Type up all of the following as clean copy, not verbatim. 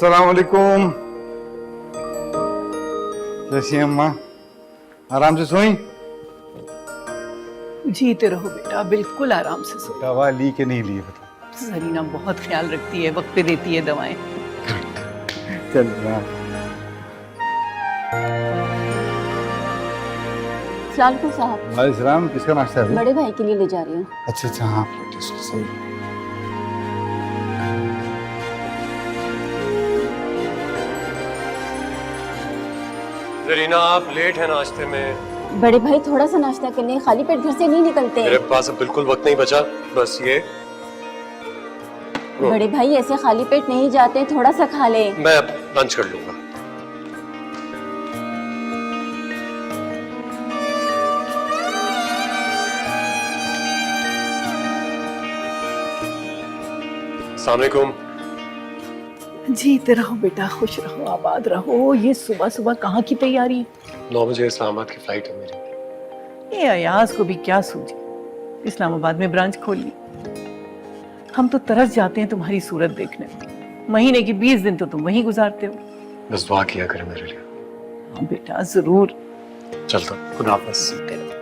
अस्सलाम वालेकुम। कैसी हैं अम्मा? आराम से सोई? जीते रहो बेटा, बिल्कुल आराम से सो। दवा ली कि नहीं ली मतलब? जरीना बहुत ख्याल रखती है, वक्त पे देती है दवाएं। चल सलाम साहब, भाई सलाम। किसका नाश्ता है? बड़े भाई के लिए ले जा रही हूँ। अच्छा अच्छा, हाँ सही। जरीना आप लेट हैं नाश्ते में। बड़े भाई थोड़ा सा नाश्ता करने खाली पेट घर से नहीं निकलते। मेरे पास अब बिल्कुल वक्त नहीं बचा, बस ये। बड़े भाई ऐसे खाली पेट नहीं जाते, थोड़ा सा खा ले। मैं अब लंच कर लूंगा। अस्सलाम वालेकुम। जीते रहो बेटा, खुश रहो, आबाद रहो। ये सुबह सुबह कहाँ की तैयारी है? 9 बजे इस्लामाबाद की फ्लाइट है मेरी। ये अयाज को भी क्या सूझी, इस्लामाबाद में ब्रांच खोल ली। हम तो तरस जाते हैं तुम्हारी सूरत देखने में। महीने की 20 दिन तो तुम वहीं गुजारते हो। बस दुआ किया करें मेरे लिए। हाँ बेटा, जरूर। चलता हूं, खुदा हाफिज़। जीते रहो।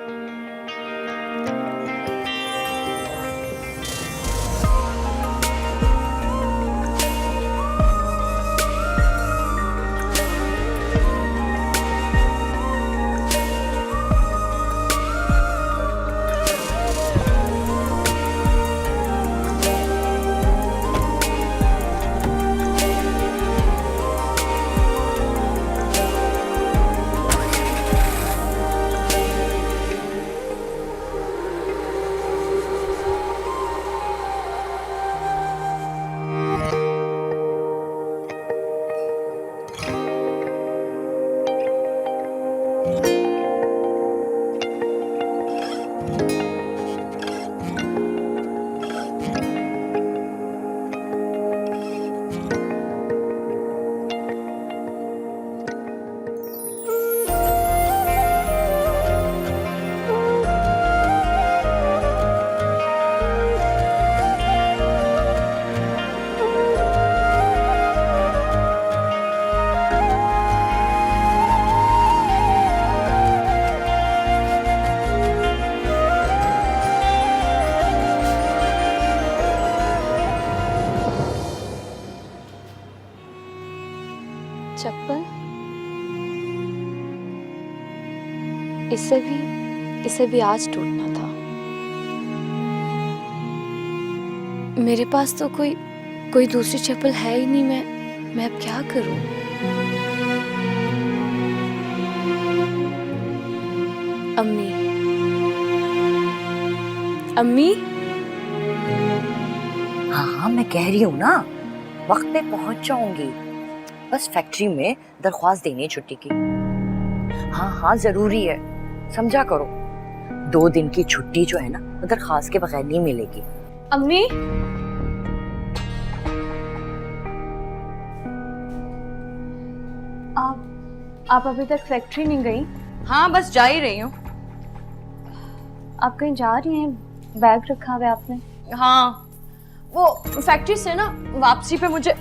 चप्पल इसे भी आज टूटना था। मेरे पास तो कोई दूसरी चप्पल है ही नहीं। मैं अब क्या करूं? अम्मी, अम्मी। हाँ हाँ, मैं कह रही हूँ ना, वक्त पे पहुंच जाऊंगी। बस फैक्ट्री में दरख्वास्त देनी है छुट्टी की। हाँ हाँ, जरूरी है, समझा करो। 2 दिन की छुट्टी जो है ना, वो दरख्वास्त के बगैर नहीं मिलेगी। अम्मी, आप अभी तक फैक्ट्री नहीं गई? हाँ, बस जा ही रही हूँ। आप कहीं जा रही हैं? बैग रखा हुआ है आपने? हाँ, वो फैक्ट्री से ना वापसी पे मुझे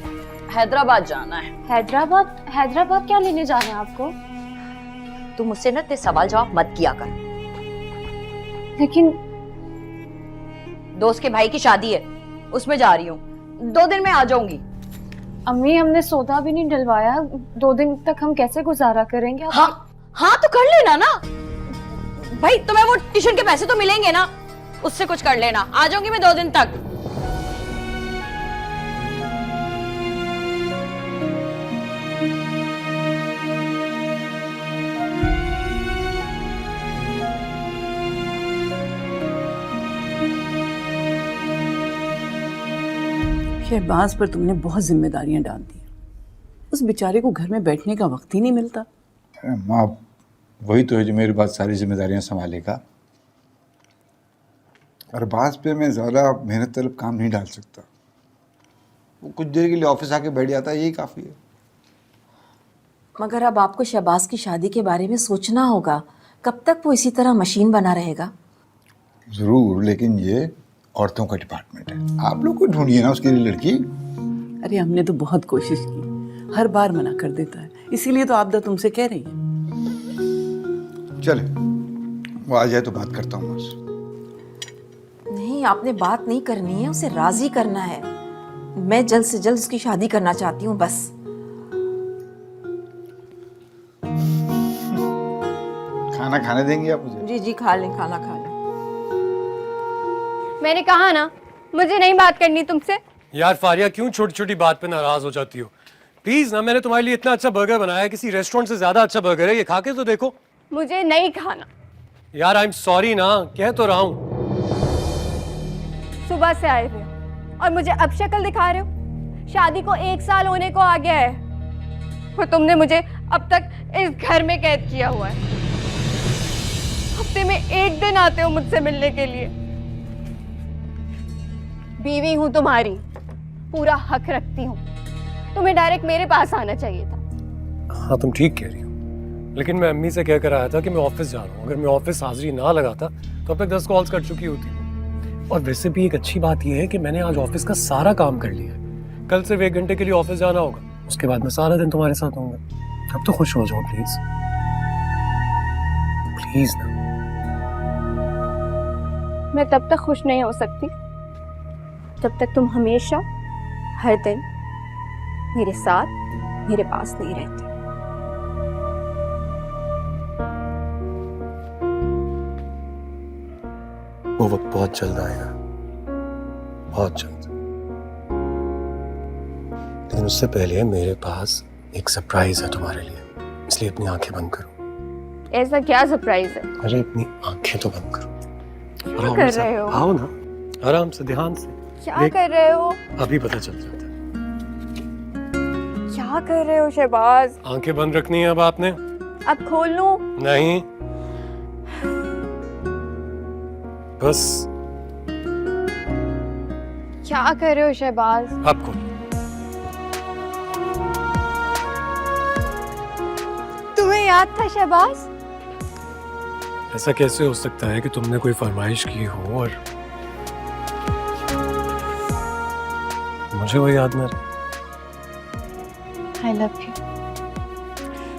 हैदराबाद जाना है। हैदराबाद? हैदराबाद क्या लेने जा रहे हैं आपको? तू मुझसे ना इतने सवाल जवाब मत किया कर। लेकिन दोस्त के भाई की शादी है, उसमें जा रही हूँ। 2 दिन में आ जाऊंगी। अम्मी, हमने सौदा भी नहीं डलवाया। 2 दिन तक हम कैसे गुजारा करेंगे? हाँ हाँ, तो कर लेना ना भाई, तुम्हें वो ट्यूशन के पैसे तो मिलेंगे ना, उससे कुछ कर लेना। आ जाऊंगी मैं 2 दिन तक। शहबाज पर तुमने बहुत जिम्मेदारियां डाल दी। उस बेचारे को घर में बैठने का वक्त ही नहीं मिलता। माँ, वही तो है जो मेरे पास सारी जिम्मेदारियां संभालेगा। अरबाज पे मैं ज़्यादा मेहनत तलब काम नहीं डाल सकता। वो कुछ देर के लिए ऑफिस आके बैठ जाता है, यही काफ़ी है। मगर अब आपको शहबाज की शादी के बारे में सोचना होगा। कब तक वो इसी तरह मशीन बना रहेगा? ज़रूर, लेकिन ये औरतों का डिपार्टमेंट है। आप लोग को ढूंढिए ना उसके लिए लड़की। अरे हमने तो बहुत कोशिश की, हर बार मना कर देता है, इसीलिए तो आपदा तुमसे कह रही है। चले, वो आ जाए तो बात करता हूँ उससे। नहीं, आपने बात नहीं करनी है, उसे राजी करना है। मैं जल्द से जल्द उसकी शादी करना चाहती हूँ बस। खाना खाने देंगे आप मुझे? जी जी, खा लें, खाना खा लें। मैंने कहा ना, मुझे नहीं बात करनी तुमसे। यार फारिया, क्यों छोटी छोटी बात पे नाराज हो जाती हो? प्लीज ना, मैंने तुम्हारे लिए इतना अच्छा बर्गर बनाया है, किसी रेस्टोरेंट से ज्यादा अच्छा बर्गर है, ये खा के तो देखो। मुझे नहीं खाना। यार आई एम सॉरी ना, कह तो रहा हूँ। सुबह से आए हुए हो और मुझे अब शक्ल दिखा रहे हो। शादी को 1 साल होने को आ गया है और तुमने मुझे अब तक इस घर में कैद किया हुआ है। हफ्ते में 1 दिन आते हो मुझसे मिलने के लिए। बीवी हूं तुम्हारी, पूरा हक रखती हूँ। तुम्हें डायरेक्ट मेरे पास आना चाहिए था। हाँ तुम ठीक कह रही हो, लेकिन मैं अम्मी से कह कर आया था कि मैं ऑफिस जा रहा हूँ। अगर मैं ऑफिस हाजिरी ना लगाता तो अब तक 10 कॉल्स कर चुकी होती। और वैसे भी एक अच्छी बात यह है कि मैंने आज ऑफिस का सारा काम कर लिया है। कल सिर्फ 1 घंटे के लिए ऑफिस जाना होगा, उसके बाद मैं सारा दिन तुम्हारे साथ होऊंगा। अब तो खुश हो जाओ प्लीज, प्लीज ना। मैं तब तक खुश नहीं हो सकती जब तक तुम हमेशा हर दिन मेरे साथ मेरे पास नहीं रहते। वो वक्त बहुत जल्द आएगा, बहुत जल्द। लेकिन उससे पहले मेरे पास एक सरप्राइज है तुम्हारे लिए, इसलिए अपनी आंखें बंद करो। ऐसा क्या सरप्राइज है? अरे अपनी आंखें तो बंद करो। क्या कर रहे हो? आओ ना, आराम से, ध्यान से। क्या कर रहे हो? अभी पता चल जाता है। क्या कर रहे हो शहबाज? आंखें बंद रखनी है अब आपने। अब खोल लूं? नहीं, बस क्या कर रहे हो शहबाज? अब खोल। तुम्हें याद था शहबाज? ऐसा कैसे हो सकता है कि तुमने कोई फरमाइश की हो और मुझे वो याद ना रहे? I love you.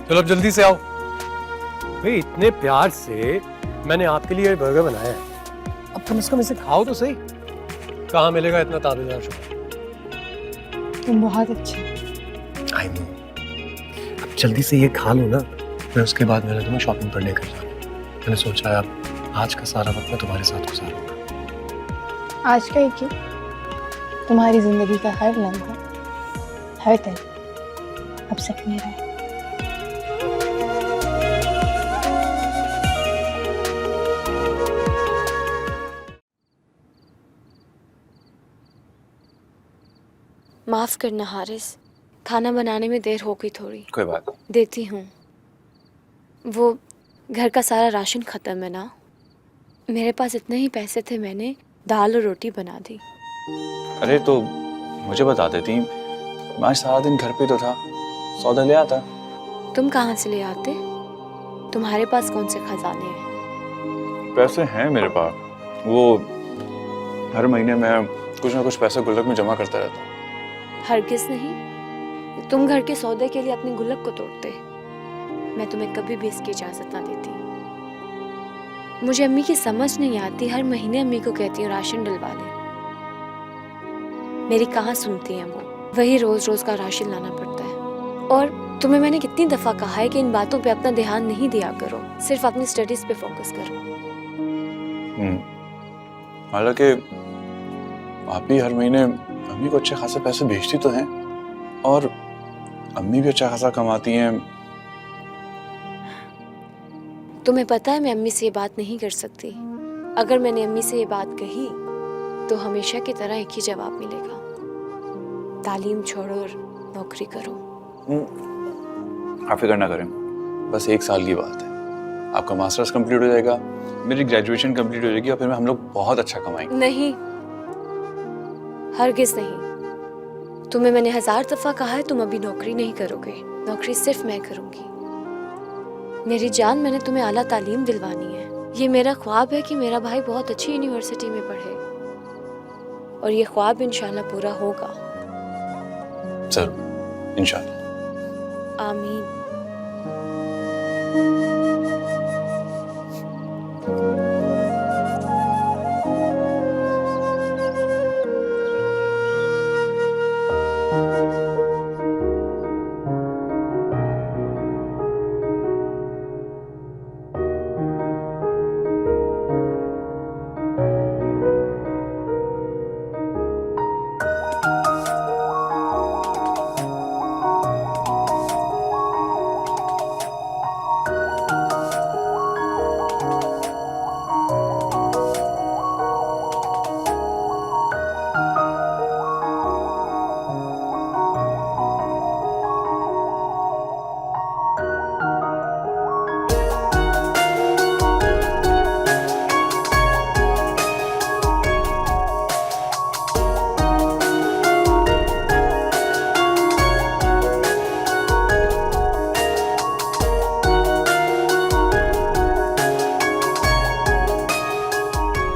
चलो अब जल्दी से आओ भाई। इतने प्यार से मैंने आपके लिए बर्गर बनाया है, अब कम से कम इसे खाओ तो सही। कहाँ मिलेगा इतना ताबेदार शुक्र। तुम बहुत अच्छे। I know. अब जल्दी से ये खा लो ना, फिर उसके बाद मैंने तुम्हें शॉपिंग पर लेकर जाना। मैंने सोचा अब आज का सारा वक्त मैं तुम्हारे साथ गुजारूंगा। आज का ही क्यों? तुम्हारी जिंदगी का हर लम्हा, हर दिन अब सिर्फ मेरा है। माफ करना हारिस, खाना बनाने में देर हो गई थोड़ी। कोई बात नहीं। देती हूँ। वो घर का सारा राशन ख़त्म है ना, मेरे पास इतने ही पैसे थे, मैंने दाल और रोटी बना दी। अरे तो मुझे बता देती, मैं आज सारा दिन घर पे तो था, सौदा ले आता। तुम कहाँ से ले आते? तुम्हारे पास कौन से खजाने हैं? पैसे हैं मेरे पास, वो हर महीने मैं कुछ ना कुछ पैसा गुल्लक में जमा करता रहता हूँ। हरगिज़ नहीं, तुम घर के सौदे के लिए अपनी गुल्लक को तोड़ते। मैं तुम्हें कभी भी इसकी इजाज़त ना देती। मुझे अम्मी की समझ नहीं आती, हर महीने अम्मी को कहती हूँ राशन डलवा ले, मेरी कहाँ सुनती हैं वो। वही रोज रोज का राशन लाना पड़ता है। और तुम्हें मैंने कितनी दफ़ा कहा है कि इन बातों पे अपना ध्यान नहीं दिया करो, सिर्फ अपनी स्टडीज पे फोकस करो। हालांकि आप भी हर महीने अम्मी को अच्छे खासे पैसे भेजती तो हैं, और अम्मी भी अच्छा खासा कमाती हैं। तुम्हें पता है मैं अम्मी से ये बात नहीं कर सकती। अगर मैंने अम्मी से ये बात कही तो हमेशा की तरह एक ही जवाब मिलेगा, तालीम छोड़ो और नौकरी करो। आप फिक्र ना करें, बस 1 साल की बात है, आपका मास्टर्स कंप्लीट हो जाएगा, मेरी ग्रेजुएशन कंप्लीट हो जाएगी और फिर हम लोग बहुत अच्छा कमाएंगे। नहीं, हरगिज नहीं। तुम्हें मैंने 1000 दफा कहा है तुम अभी नौकरी नहीं करोगे, नौकरी सिर्फ मैं करूंगी। मेरी जान, मैंने तुम्हें आला तालीम दिलवानी है। ये मेरा ख्वाब है कि मेरा भाई बहुत अच्छी यूनिवर्सिटी में पढ़े, और ये ख्वाब इंशाल्लाह पूरा होगा। जरूर, इंशाल्लाह। आमीन।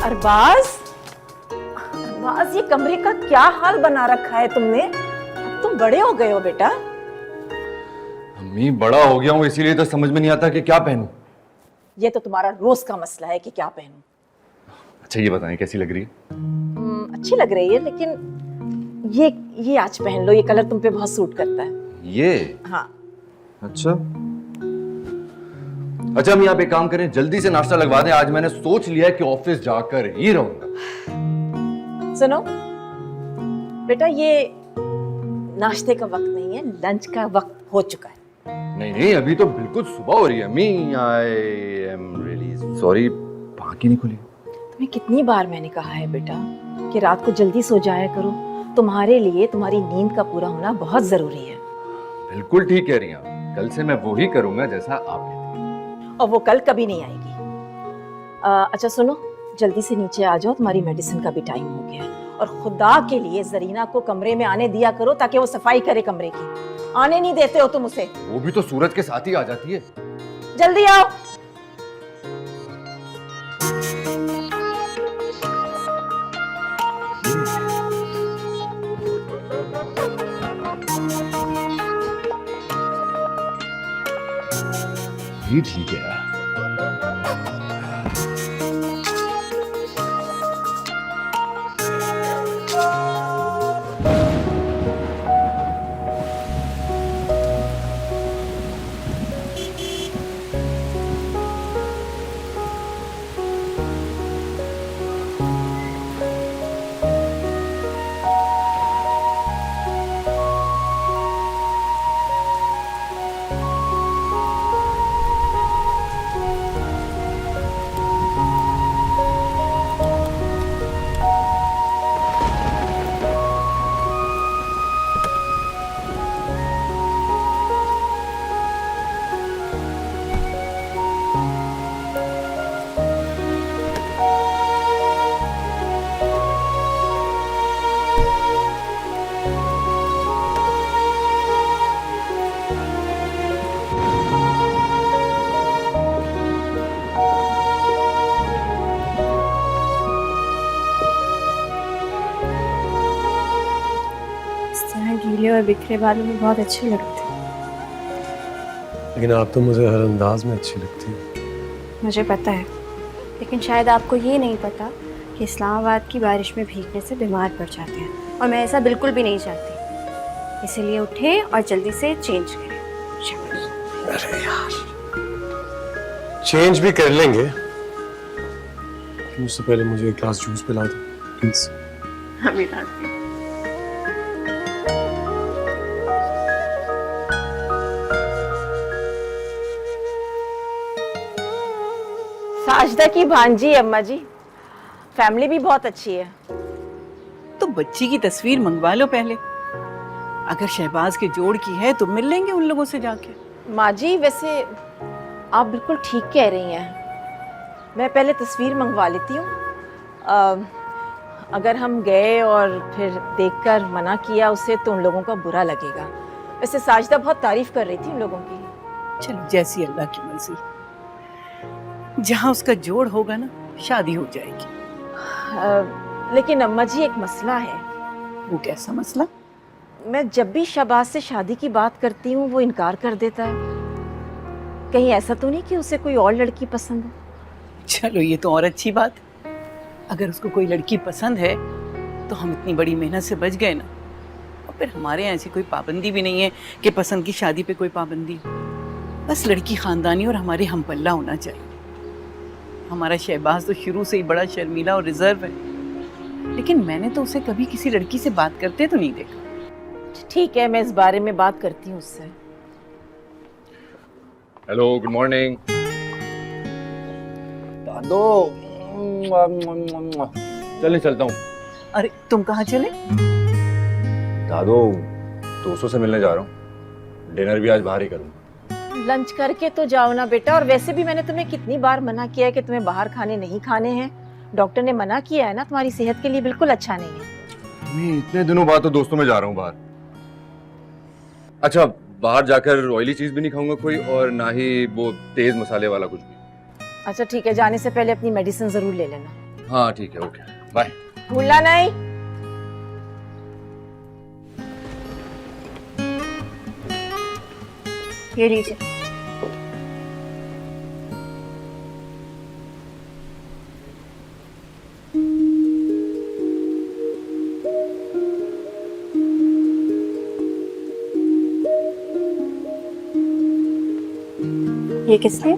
अरबाज, अरबाज, ये कमरे का क्या हाल बना रखा है तुमने? अब तुम बड़े हो गए हो बेटा। अम्मी बड़ा हो गया हूँ इसीलिए तो समझ में नहीं आता कि क्या पहनूं। ये तो तुम्हारा रोज का मसला है कि क्या पहनूं। अच्छा ये बताएं कैसी लग रही है? अच्छी लग रही है, लेकिन ये आज पहन लो, ये कलर तुम पे बहुत सूट करता है। ये? हाँ। अच्छा अच्छा, हम यहाँ पे काम करें, जल्दी से नाश्ता लगवा दें। आज मैंने सोच लिया है कि ऑफिस जाकर ही रहूंगा। सुनो बेटा, ये नाश्ते का वक्त नहीं है, लंच का वक्त हो चुका है। नहीं नहीं, अभी तो बिल्कुल सुबह हो रही है अम्मी। आई एम रियली सॉरी, आंखें नहीं खुली। तुम्हें कितनी बार मैंने कहा है बेटा कि रात को जल्दी सो जाया करो। तुम्हारे लिए तुम्हारी नींद का पूरा होना बहुत जरूरी है। बिल्कुल ठीक कह रही हैं आप। कल से मैं वो ही करूंगा जैसा आप कहती हैं। और वो कल कभी नहीं आएगी। अच्छा सुनो, जल्दी से नीचे आ जाओ, तुम्हारी मेडिसिन का भी टाइम हो गया है। और खुदा के लिए जरीना को कमरे में आने दिया करो ताकि वो सफाई करे कमरे की। आने नहीं देते हो तुम उसे। वो भी तो सूरज के साथ ही आ जाती है। जल्दी आओ। ये ठीक है। गीले और बिखरे बालों में बहुत अच्छे लगते हैं। लेकिन आप तो मुझे हर अंदाज में अच्छी लगती है। मुझे पता है, लेकिन शायद आपको ये नहीं पता कि इस्लामाबाद की बारिश में भीगने से बीमार पड़ जाते हैं, और मैं ऐसा बिल्कुल भी नहीं चाहती। इसीलिए उठे और जल्दी से चेंज करें। अरे यार, चेंज भी कर लेंगे, उससे पहले मुझे एक ग्लास जूस पिला दो प्लीज। अभी लाती हूँ। साजदा की भांजी अम्मा जी, फैमिली भी बहुत अच्छी है। तो बच्ची की तस्वीर मंगवा लो पहले। अगर शहबाज के जोड़ की है तो मिल लेंगे उन लोगों से जाके। माँ जी, वैसे आप बिल्कुल ठीक कह रही हैं। मैं पहले तस्वीर मंगवा लेती हूँ। अगर हम गए और फिर देखकर मना किया उसे तो उन लोगों का बुरा लगेगा। वैसे साजदा बहुत तारीफ कर रही थी उन लोगों की। चलो, जैसी अल्लाह की मर्जी। जहाँ उसका जोड़ होगा ना, शादी हो जाएगी। लेकिन अम्मा जी, एक मसला है। वो कैसा मसला? मैं जब भी शहबाज से शादी की बात करती हूँ वो इनकार कर देता है। कहीं ऐसा तो नहीं कि उसे कोई और लड़की पसंद है? चलो ये तो और अच्छी बात है। अगर उसको कोई लड़की पसंद है तो हम इतनी बड़ी मेहनत से बच गए ना। और फिर हमारे यहाँ ऐसी कोई पाबंदी भी नहीं है कि पसंद की शादी पे कोई पाबंदी। बस लड़की खानदानी और हमारे हम पल्ला होना चाहिए। हमारा शहबाज तो शुरू से ही बड़ा शर्मीला और रिजर्व है, लेकिन मैंने तो उसे कभी किसी लड़की से बात करते तो नहीं देखा। ठीक है, मैं इस बारे में बात करती हूँ उससे। Hello, good morning. दादो, चलने चलता हूँ। अरे तुम कहाँ चले? दादो, दोस्तों से मिलने जा रहा हूँ। डिनर भी आज बाहर ही करूँगा। लंच करके तो जाओ ना बेटा। और वैसे भी मैंने तुम्हें कितनी बार मना किया है कि तुम्हें बाहर खाने नहीं खाने हैं। डॉक्टर ने मना किया है ना, तुम्हारी सेहत के लिए बिल्कुल अच्छा नहीं है। मैं इतने दिनों बाद तो दोस्तों में जा रहा हूँ बाहर। अच्छा, बाहर जाकर ऑयली चीज भी नहीं खाऊंगा कोई, और ना ही वो तेज मसाले वाला कुछ भी। अच्छा ठीक है, जाने से पहले अपनी मेडिसिन जरूर ले लेना। हाँ ठीक है, ओके, बाय। भूलना नहीं। ये लीजिए। ये किस लिए?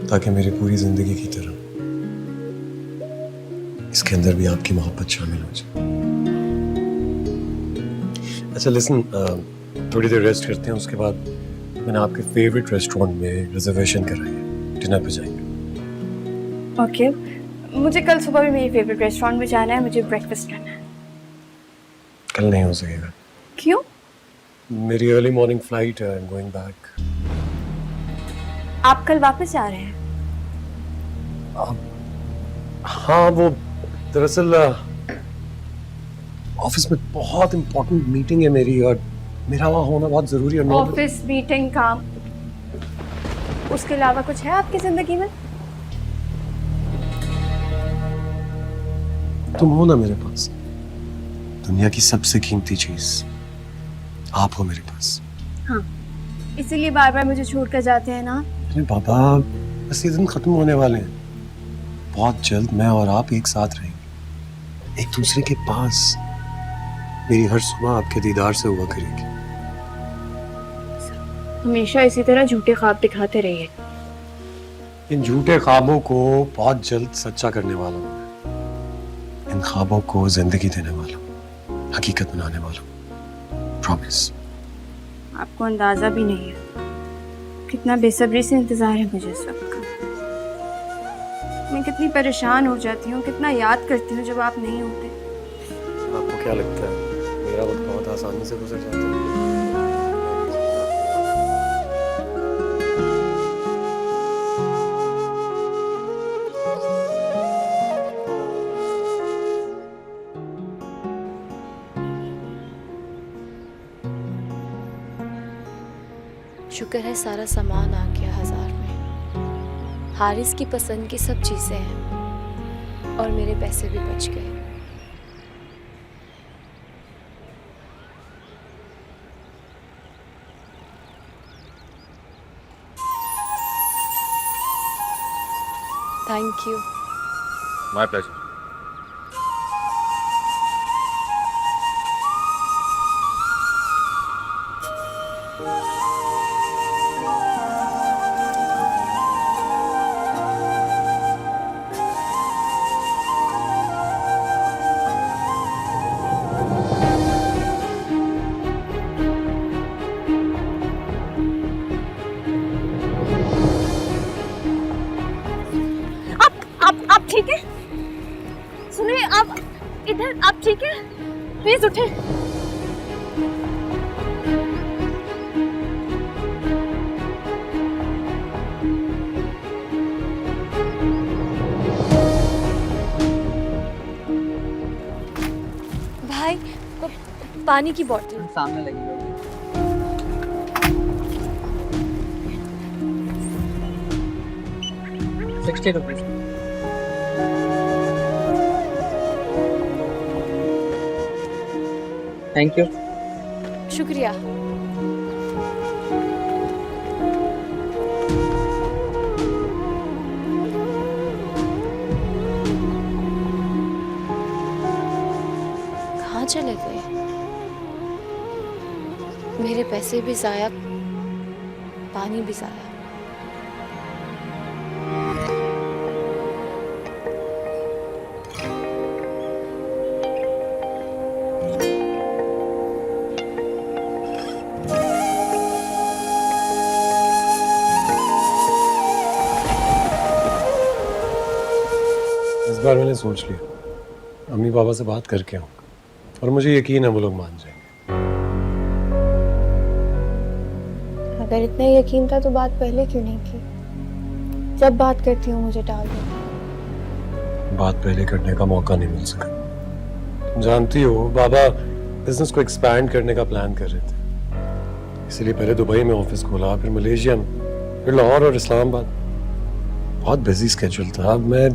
ताकि मेरी पूरी जिंदगी की तरह इसके अंदर भी आपकी मोहब्बत शामिल हो जाए। अच्छा लिसन, थोड़ी देर रेस्ट करते हैं, उसके बाद मैंने आपके फेवरेट रेस्टोरेंट में रिजर्वेशन कराई है, डिनर पे जाएंगे। ओके, मुझे कल सुबह भी मेरी फेवरेट रेस्टोरेंट में जाना है, मुझे ब्रेकफास्ट करना है। कल नहीं हो सकेगा। क्यों? मेरी अर्ली मॉर्निंग फ्लाइट है, आई एम गोइंग बैक। आप कल वापस जा रहे हैं? हाँ, वो दरअसल ऑफिस में बहुत इंपॉर्टेंट मीटिंग है मेरी, और मेरा वहाँ होना बहुत जरूरी है। ऑफिस मीटिंग, काम, उसके अलावा कुछ है आपकी जिंदगी में? तुम हो ना मेरे पास, दुनिया की सबसे कीमती चीज आप हो मेरे पास। हाँ, इसीलिए बार बार मुझे छोड़ कर जाते हैं ना। अरे बाबा, बस ये दिन खत्म होने वाले हैं। बहुत जल्द मैं और आप एक साथ रहेंगे, एक दूसरे के पास। मेरी हर सुबह आपके दीदार से हुआ करेगी। हमेशा इसी तरह झूठे ख्वाब दिखाते रहिए। इन झूठे ख्वाबों को बहुत जल्द सच्चा करने वाला हूँ मैं। इन ख्वाबों को जिंदगी देने वाला हूँ, हकीकत बनाने वाला हूँ, प्रॉमिस। आपको अंदाजा भी नहीं है कितना बेसब्री से इंतजार है मुझे इस वक्त का। मैं कितनी परेशान हो जाती हूँ, कितना याद करती हूँ जब आप नहीं होते। आपको क्या लगता है मेरा वक्त बहुत आसानी से गुजर जाता है? शुक्र है सारा सामान आ गया 1000 में। हारिस की पसंद की सब चीज़ें हैं और मेरे पैसे भी बच गए। Thank you. My pleasure. आप ठीक है? सुनिए, आप इधर, आप ठीक है? प्लीज उठे। भाई, पानी की बोतल सामने लगी होगी। 60 रुपीज। Thank you. शुक्रिया। कहाँ चले गए? मेरे पैसे भी जाया, पानी भी जाया। इस बार मैंने सोच लिया, अम्मी पापा से बात करके आऊँ, और मुझे यकीन है वो लोग मान जाएंगे। अगर इतना यकीन था तो बात पहले क्यों नहीं की? जब बात करती हूँ मुझे टाल दो। बात पहले करने का मौका नहीं मिल सका। तुम जानती हो बाबा बिजनेस को एक्सपैंड करने का प्लान कर रहे थे, इसलिए पहले दुबई में ऑफिस खोला, फिर मलेशिया में, फिर लाहौर और इस्लामाबाद। बहुत बिजी स्केड्यूल था। अब मैं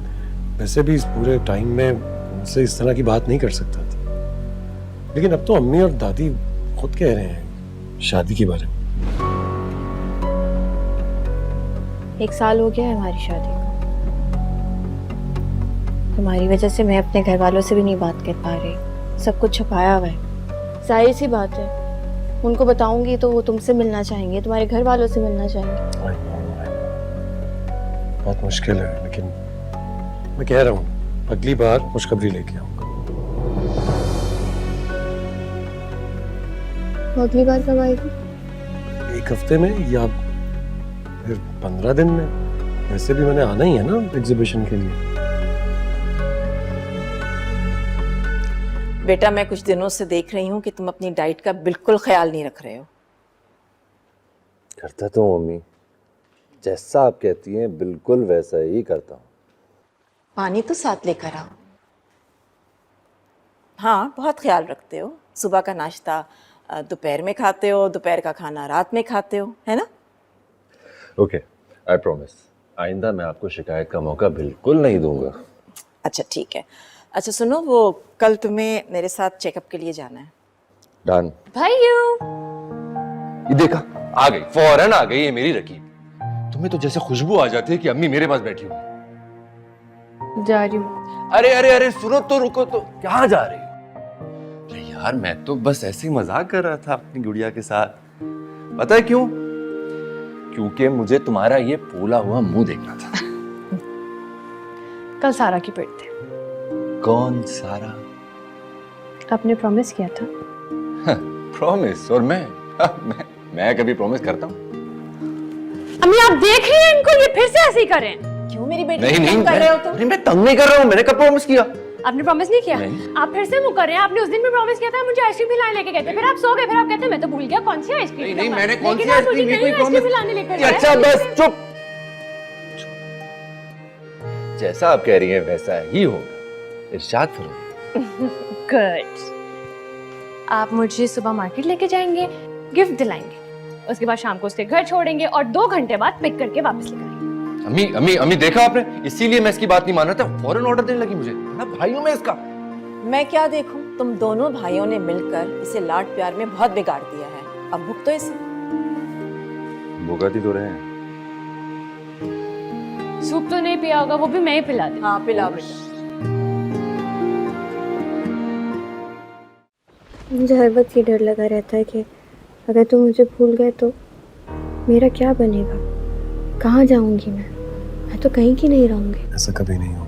वैसे भी इस पूरे टाइम में उनसे इस तरह की बात नहीं कर सकता था, लेकिन अब तो अम्मी और दादी खुद कह रहे हैं शादी के बारे में। 1 साल हो गया है हमारी शादी को। तुम्हारी वजह से मैं अपने घर वालों से भी नहीं बात कर पा रही, सब कुछ छुपाया हुआ है। जाहिर सी बात है, उनको बताऊंगी तो वो तुमसे मिलना चाहेंगे, तुम्हारे घर वालों से मिलना चाहेंगे। बहुत मुश्किल है, लेकिन मैं कह रहा हूँ अगली बार खुशखबरी लेके आऊंगा। अगली बार कब आएगी? 1 हफ्ते में या फिर 15 दिन में। वैसे भी मैंने आना ही है ना एग्जीबिशन के लिए। बेटा, मैं कुछ दिनों से देख रही हूँ कि तुम अपनी डाइट का बिल्कुल ख्याल नहीं रख रहे हो। करता तो हूँ मम्मी, जैसा आप कहती हैं बिल्कुल वैसा ही करता हूँ। पानी तो साथ लेकर आओ। हाँ, बहुत ख्याल रखते हो। सुबह का नाश्ता दोपहर में खाते हो, दोपहर का खाना रात में खाते हो, है ना? ओके, आई प्रॉमिस, आइंदा मैं आपको शिकायत का मौका बिल्कुल नहीं दूंगा। अच्छा ठीक है। अच्छा सुनो, वो कल तुम्हें मेरे साथ चेकअप के लिए जाना है। डन। भाइयों, ये देखा, आ गई, फौरन आ गई ये मेरी रकीब। तुम्हें तो जैसे खुशबू आ जाती है कि अम्मी मेरे पास बैठी हुई। जा रही हूँ। अरे अरे अरे सुनो तो, रुको तो, कहाँ जा रही हो? अरे यार, मैं तो बस ऐसे ही मजाक कर रहा था अपनी गुड़िया के साथ। पता है क्यों? क्योंकि मुझे तुम्हारा ये फूला हुआ मुंह देखना था। कल सारा की बर्थडे। कौन सारा? आपने प्रॉमिस किया था। प्रॉमिस? और मैं कभी प्रॉमिस करता हूँ? अम्मी आप देख रही हैं इनको, ये फिर से ऐसे ही करें। क्यों मेरी बेटी नहीं को नहीं, तंग कर रहे हो तुम? अरे मैं तंग नहीं कर रहा हूँ, मैंने कब प्रॉमिस किया? आपने प्रॉमिस नहीं किया? नहीं। आप फिर से मुंह कर रहे हैं। आपने उस दिन भी प्रॉमिस किया था मुझे आइसक्रीम खिलाने लेके गए थे, फिर आप सो गए, फिर आप कहते हैं मैं तो भूल गया कौन सी आइसक्रीम। नहीं नहीं, मैंने कौन सी लेकिन आप मुझे आइसक्रीम, ये कोई नई प्रॉमिस? आइसक्रीम खिलाने लेकर गए। अच्छा बस चुप। जैसा आप कह रही हैं वैसा ही होगा। इरशाद फरमाइए। गुड। आप मुझे सुबह मार्केट लेके जाएंगे, गिफ्ट दिलाएंगे, उसके बाद शाम को उसके घर छोड़ेंगे और 2 घंटे बाद पिक करके वापस लेकर आएंगे। अम्मी अम्मी अम्मी, देखा आपने, इसीलिए मैं इसकी बात नहीं मान रहा था, फौरन ऑर्डर देने लगी मुझे ना भाइयों में इसका। मैं क्या देखूं, तुम दोनों भाइयों ने मिलकर इसे लाड प्यार में बहुत बिगाड़ दिया है। अब भुगतो इसे। भुगत ही तो रहे हैं। सूप तो नहीं पिया होगा, वो भी मैं ही पिला दूं। हाँ पिलाओ बेटा। मुझे हर वक्त ये डर लगा रहता है कि अगर तुम मुझे भूल गए तो मेरा क्या बनेगा, कहाँ जाऊंगी मैं तो कहीं की नहीं रहूंगी। ऐसा कभी नहीं हो।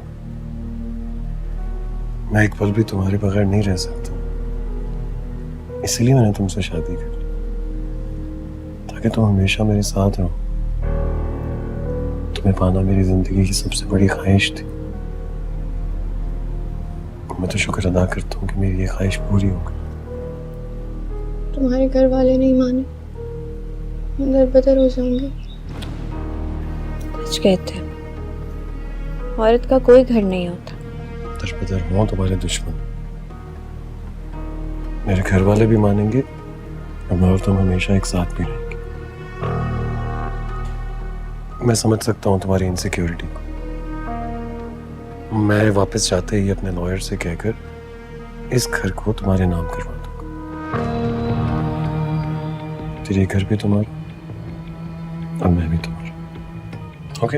मैं एक पल भी तुम्हारे बगैर नहीं रह सकता, इसलिए मैंने तुमसे शादी की, ताकि तुम हमेशा मेरे साथ रहो। तुम्हें पाना मेरी जिंदगी की सबसे बड़ी ख्वाहिश थी। मैं तो शुक्र अदा करता हूँ कि मेरी ये ख्वाहिश पूरी हो गई। तुम्हारे घर वाले नहीं माने, मैं दरबदर हो जाऊंगी। कुछ कहते हैं औरत का कोई घर नहीं होता। दरबदर हो तुम्हारे दुश्मन, मेरे घर वाले भी मानेंगे और मैं और तुम हमेशा एक साथ भी रहेंगे। मैं समझ सकता हूँ तुम्हारी इनसिक्योरिटी को। मैं वापस जाते ही अपने लॉयर से कहकर इस घर को तुम्हारे नाम करवा दूंगा। तेरे घर भी तुम्हारा, अब मैं भी तुम्हारा। ओके?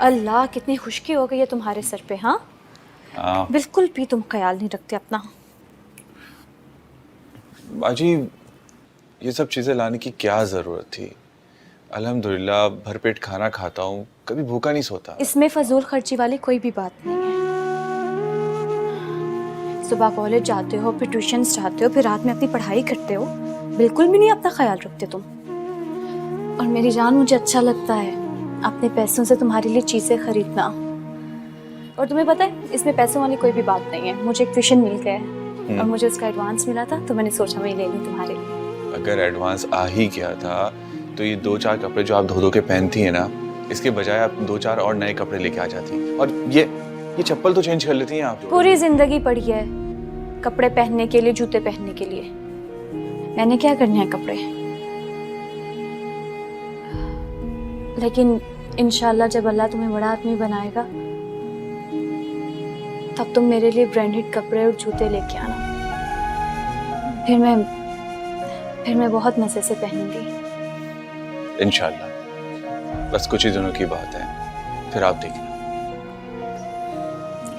अल्लाह कितनी खुशकी हो गई है तुम्हारे सर पे। हाँ, हाँ बिल्कुल भी तुम ख्याल नहीं रखते अपना। बाजी, ये सब चीजें लाने की क्या जरूरत थी? अल्हम्दुलिल्लाह भरपेट खाना खाता हूँ, कभी भूखा नहीं सोता। इसमें फजूल खर्ची वाली कोई भी बात नहीं है। सुबह कॉलेज जाते हो, फिर ट्यूशन जाते हो, फिर रात में अपनी पढ़ाई करते हो, बिल्कुल भी नहीं अपना ख्याल रखते तुम। और मेरी जान, मुझे अच्छा लगता है अपने पैसों से तुम्हारे लिए चीज़ें खरीदना। और तुम्हें पता है, इसमें पैसों वाली कोई भी बात नहीं है। मुझे एक ट्यूशन मिल गया है और मुझे उसका एडवांस मिला था, तो मैंने सोचा मैं ले लूँ तुम्हारे लिए। अगर एडवांस आ ही गया था तो ये 2-4 कपड़े जो आप धो धो के पहनती है ना, इसके बजाय आप 2-4 और नए कपड़े लेके आ जाती। और ये चप्पल तो चेंज कर लेती हैं आप। पूरी जिंदगी पड़ी है कपड़े पहनने के लिए, जूते पहनने के लिए। मैंने क्या करने हैं कपड़े। लेकिन इंशाल्लाह जब अल्लाह तुम्हें बड़ा आदमी बनाएगा, तब तुम मेरे लिए ब्रांडेड कपड़े और जूते लेके आना। फिर मैं बहुत मजे से पहनूंगी। इंशाल्लाह, बस कुछ ही दिनों की बात है, फिर आप देखना।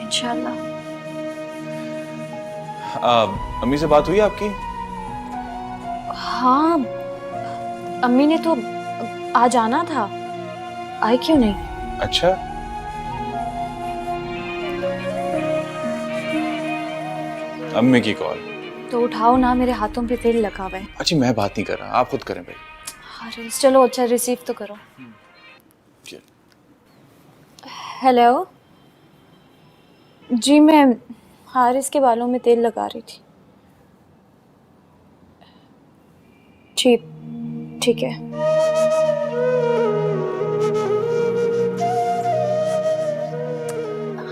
इंशाल्लाह। अम्मी से बात हुई आपकी? हाँ, अम्मी ने तो आज आना था, आई क्यों नहीं? अच्छा, अम्मी की कॉल तो उठाओ ना, मेरे हाथों पे तेल लगा हुआ है। अच्छी, मैं बात नहीं कर रहा, आप खुद करें भाई। अरे चलो, अच्छा रिसीव तो करो। जी। हेलो जी, मैं हारिस के बालों में तेल लगा रही थी। ठीक है।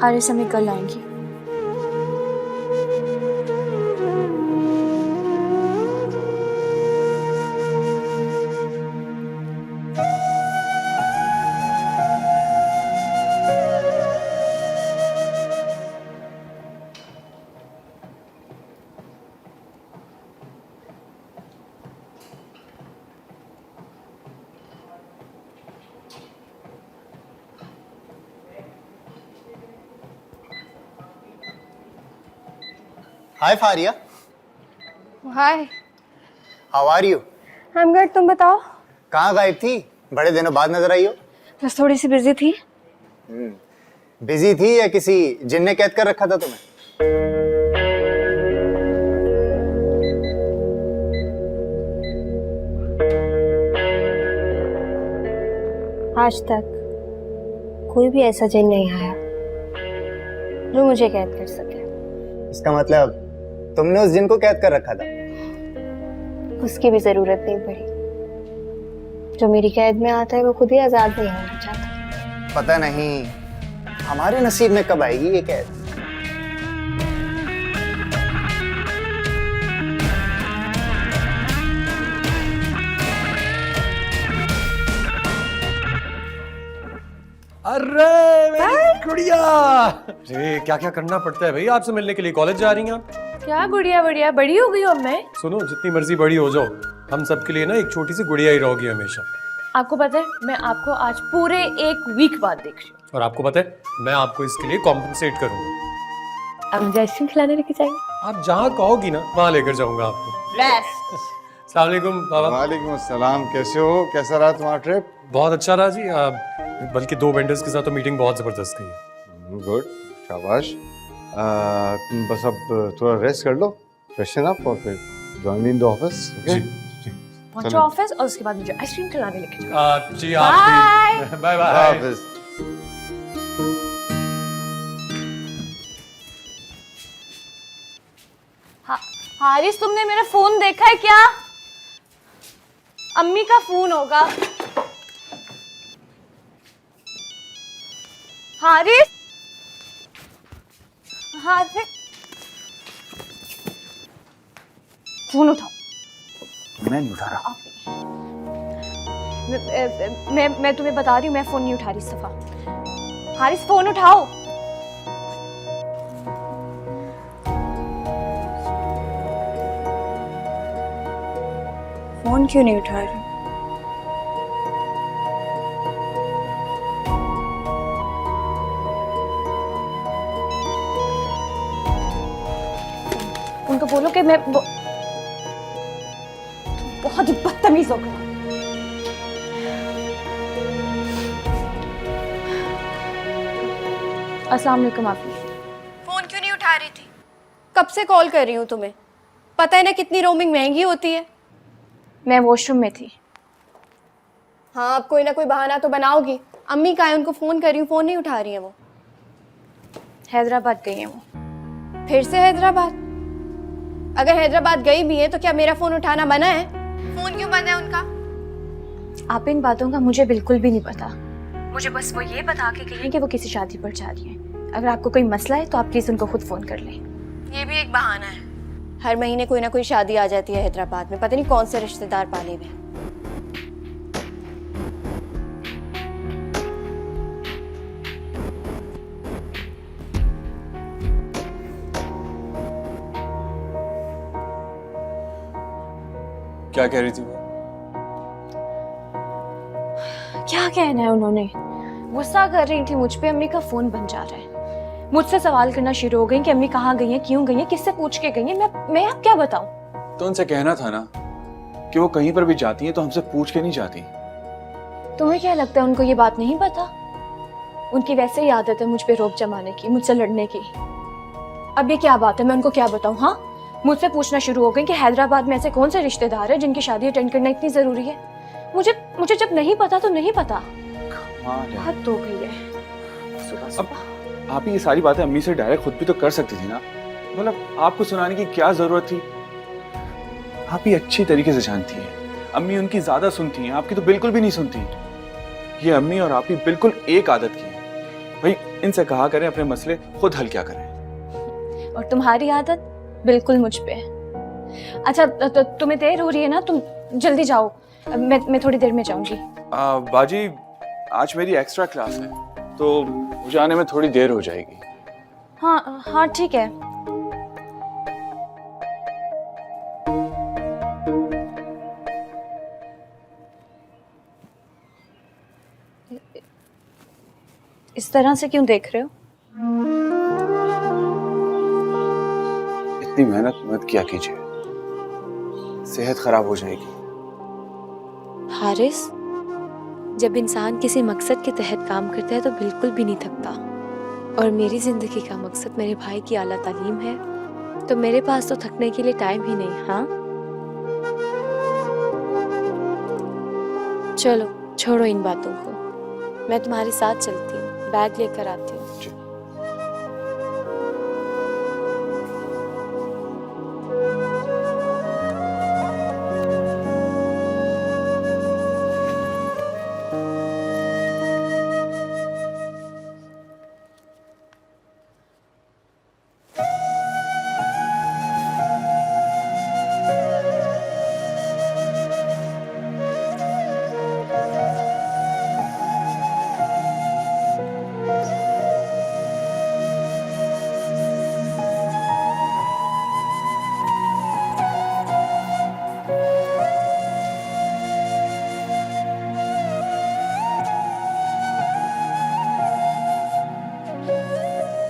हारिस हमें कल आएंगी। Hi Faria, hi, how are you? I am good, तुम बताओ। कहाँ गायब थी? बड़े दिनों बाद नजर आई हो। बस थोड़ी सी बिजी थी। बिजी थी या किसी जिन ने कैद कर रखा था तुम्हें? आज तक कोई भी ऐसा जिन नहीं आया जो मुझे कैद कर सके। इसका मतलब तुमने उस जिन को कैद कर रखा था? उसकी भी जरूरत नहीं पड़ी। जो मेरी कैद में आता है वो खुद ही आजाद नहीं होना चाहता। पता नहीं हमारे नसीब में कब आएगी ये कैद। अरे मेरी गुड़िया! अरे क्या क्या करना पड़ता है भाई आपसे मिलने के लिए। कॉलेज जा रही हैं आप? क्या गुड़िया बढ़िया बड़ी हो गई हो मैं। सुनो, जितनी मर्जी बड़ी हो जाओ, हम सबके लिए ना एक छोटी सी गुड़िया ही रहोगी हमेशा। आपको पता है मैं आपको आज पूरे 1 वीक बाद देख रही हूँ। और आपको पता है मैं आपको इसके लिए कॉम्पनसेट करूंगा। अब मुझे आइसक्रीम खिलाने लेके जाएंगे? आप जहाँ कहोगी ना वहाँ लेकर जाऊंगा आपको। अस्सलाम वालेकुम बाबा। वालेकुम अस्सलाम, कैसे हो? कैसा रहा तुम्हारा ट्रिप? बहुत अच्छा रहा जी। बल्कि 2 वेंडर्स के साथ तो मीटिंग बहुत जबरदस्त गई है। गुड, शाबाश। तुम बस अब थोड़ा रेस्ट कर लो, फ्रेशन अप, और फिर join in the office. Okay जी पहुंचो ऑफिस और उसके बाद मुझे आइसक्रीम खिलाने लेके जाओ। जी आप भी। Bye bye. ऑफिस। हारिस, तुमने मेरा फोन देखा है क्या? अम्मी का फोन होगा। हारिस, फोन उठाओ। मैं नहीं उठा रहा। मैं तुम्हें बता रही हूँ, मैं फोन नहीं उठा रही इस दफा। हारिस फोन उठाओ। फोन क्यों नहीं उठा रहे? उनको बोलो कि मैं बहुत ही बदतमीज हो गया। अस्सलाम वालेकुम आपी। फोन क्यों नहीं उठा रही थी? कब से कॉल कर रही हूँ तुम्हें, पता है ना कितनी रोमिंग महंगी होती है। मैं वॉशरूम में थी। हाँ, अब कोई ना कोई बहाना तो बनाओगी। अम्मी का है, उनको फोन कर रही हूँ, फोन नहीं उठा रही है वो। हैदराबाद गई है वो। फिर से हैदराबाद? अगर हैदराबाद गई भी है तो क्या मेरा फोन उठाना मना है? फोन क्यों बंद है उनका? आप इन बातों का मुझे बिल्कुल भी नहीं पता। मुझे बस वो ये बता के गई हैं कि वो किसी शादी पर जा रही हैं। अगर आपको कोई मसला है तो आप प्लीज उनको खुद फोन कर लें। ये भी एक बहाना है। हर महीने कोई ना कोई शादी आ जाती है हैदराबाद में, पता नहीं कौन से रिश्तेदार पाले हुए। क्या कह रही थी वो? क्या कहना है उन्होंने? गुस्सा कर रही थी मुझ पे, अम्मी का फोन बन जा रहा है। मुझसे सवाल करना शुरू हो गई कि अम्मी कहाँ गई हैं, क्यों गई हैं, किससे पूछ के गई हैं। मैं अब क्या बताऊं? तो उनसे कहना था ना कि वो कहीं पर भी जाती हैं तो हमसे पूछ के नहीं जाती। तुम्हें क्या लगता है उनको ये बात नहीं पता? उनकी वैसे ही आदत है मुझ पे रोब जमाने की, मुझसे लड़ने की। अब ये क्या बात है, मैं उनको क्या बताऊं? हाँ, मुझसे पूछना शुरू हो गई कि हैदराबाद में ऐसे कौन से रिश्तेदार है जिनकी शादी अटेंड करना इतनी जरूरी है। मुझे जब नहीं पता तो नहीं पता। हद हो गई है। सुबह सुबह आप ही ये सारी बातें अम्मी से डायरेक्ट खुद भी तो कर सकती थी ना। मतलब आपको सुनाने की क्या जरूरत थी? आप ही अच्छी तरीके से जानती हैं, अम्मी उनकी ज्यादा सुनती हैं, आपकी तो बिल्कुल भी नहीं सुनती। ये अम्मी और आप ही बिल्कुल एक आदत की है। भाई इनसे कहा करें अपने मसले खुद हल क्या करें। और तुम्हारी आदत बिल्कुल मुझ पे है। अच्छा तो तुम्हें देर हो रही है ना, तुम जल्दी जाओ। मैं थोड़ी देर में जाऊंगी। बाजी आज मेरी एक्स्ट्रा क्लास है तो मुझे आने में थोड़ी देर हो जाएगी। हाँ हाँ ठीक है। इस तरह से क्यों देख रहे हो? इतनी मेहनत मत किया कीजिए, सेहत खराब हो जाएगी। हारिस, जब इंसान किसी मकसद के तहत काम करता है तो बिल्कुल भी नहीं थकता। और मेरी जिंदगी का मकसद मेरे भाई की आला तालीम है, तो मेरे पास तो थकने के लिए टाइम ही नहीं। हाँ चलो छोड़ो इन बातों को, मैं तुम्हारे साथ चलती हूँ, बैग लेकर आती हूँ।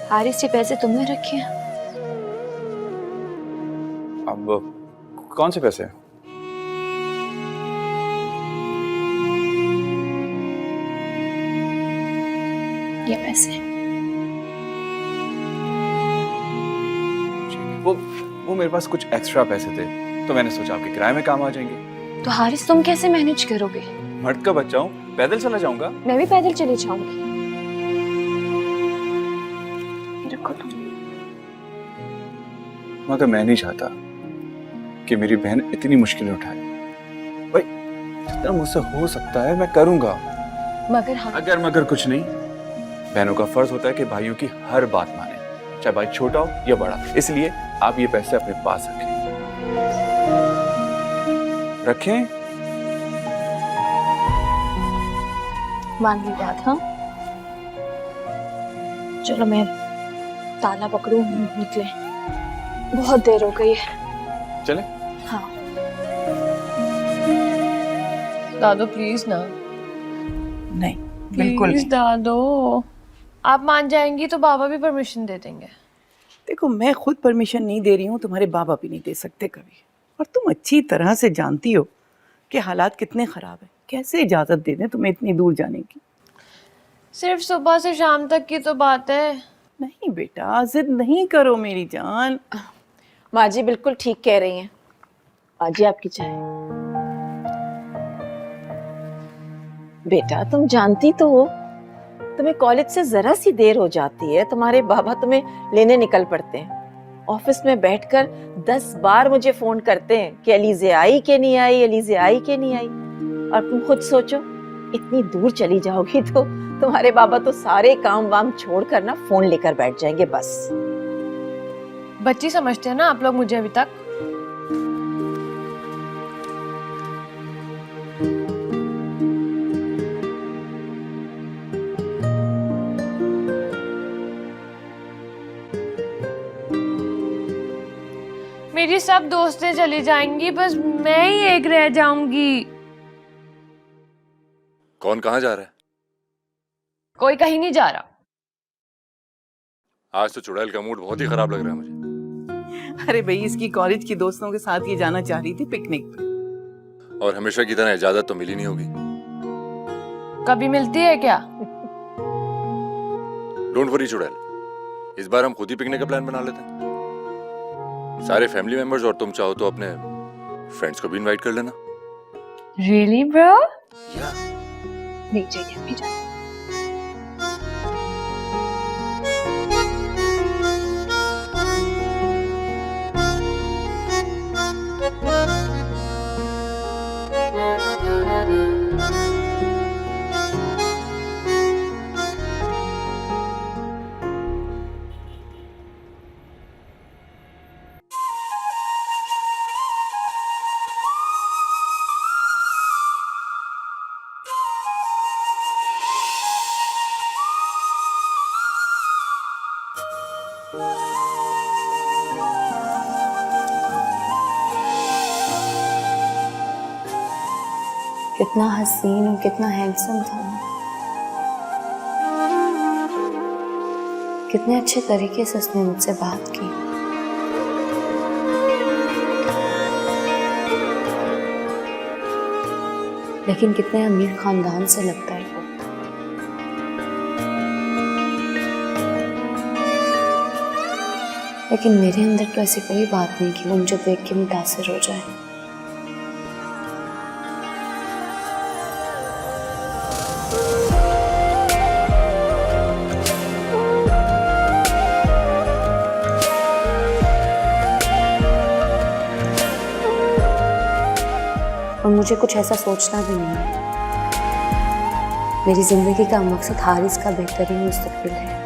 हारिस, ये पैसे तुमने रखे हैं? अब कौन से पैसे? ये पैसे। वो मेरे पास कुछ एक्स्ट्रा पैसे थे तो मैंने सोचा आपके किराए में काम आ जाएंगे। तो हारिस तुम कैसे मैनेज करोगे? मर्द का बच्चा हूँ, पैदल चला जाऊंगा। मैं भी पैदल चली जाऊंगी। रखो तुम। मगर मैं नहीं चाहता कि मेरी बहन इतनी मुश्किलें उठाए। भाई जितना मुझसे हो सकता है मैं करूंगा। मगर हाँ, मगर कुछ नहीं। बहनों का फर्ज होता है कि भाइयों की हर बात माने, चाहे भाई छोटा हो या बड़ा। इसलिए आप ये पैसे अपने पास रखें। मान ली बात। हाँ चलो मैं ताला पकड़ूं, निकले, बहुत देर हो गई है। चले? हाँ। दादो प्लीज ना, नहीं बिल्कुल प्लीज नहीं। दादो, आप मान जाएंगी तो बाबा भी परमिशन दे देंगे। देखो मैं खुद परमिशन नहीं दे रही हूँ, तुम्हारे बाबा भी नहीं दे सकते कभी। और तुम अच्छी तरह से जानती हो कि हालात कितने ख़राब हैं, कैसे इजाज़त दे दें तुम्हें इतनी दूर जाने की। सिर्फ सुबह से शाम तक की तो बात है। नहीं बेटा, जिद नहीं करो मेरी जान। माँ जी बिल्कुल ठीक कह रही हैं। माँ जी आपकी चाय। बेटा तुम जानती तो हो, तुम्हें कॉलेज से जरा सी देर हो जाती है, तुम्हारे बाबा तुम्हें लेने निकल पड़ते हैं। ऑफिस में बैठकर 10 बार मुझे फोन करते हैं कि अलीज़े आई कि नहीं आई, अलीज़े आई कि नहीं आई। और तुम खुद सोचो, इतनी दूर चली जाओगी तो तुम्हारे बाबा तो सारे काम वाम छोड़कर ना फोन लेकर बैठ जाएंगे बस। बच्ची समझते हैं ना आप लोग मुझे अभी तक। मेरी सब दोस्तें चली जाएंगी, बस मैं ही एक रह जाऊंगी। कौन कहाँ जा रहा है? कोई कहीं नहीं जा रहा। आज तो चुड़ैल का मूड बहुत ही खराब लग रहा है मुझे। अरे भाई, इसकी कॉलेज की दोस्तों के साथ ये जाना चाह रही थी पिकनिक पे। और हमेशा की तरह इजाजत तो मिली नहीं होगी। कभी मिलती है क्या? डोंट वरी चुड़ैल, इस बार हम खुद ही पिकनिक का प्लान बना लेते हैं। सारे फैमिली मेंबर्स, और तुम चाहो तो अपने फ्रेंड्स को भी इनवाइट कर लेना। Really, bro? नहीं चाहिए अभी जाना। कितना हसीन और कितना हैंडसम था, कितने अच्छे तरीके से उसने मुझसे बात की। लेकिन कितने अमीर खानदान से लगता है वो। लेकिन मेरे अंदर तो ऐसी कोई बात नहीं कि वो मुझे देख के मुतासिर हो जाए। और मुझे कुछ ऐसा सोचना भी नहीं है। मेरी जिंदगी का मकसद हारिस का बेहतरीन मुस्तकबिल है।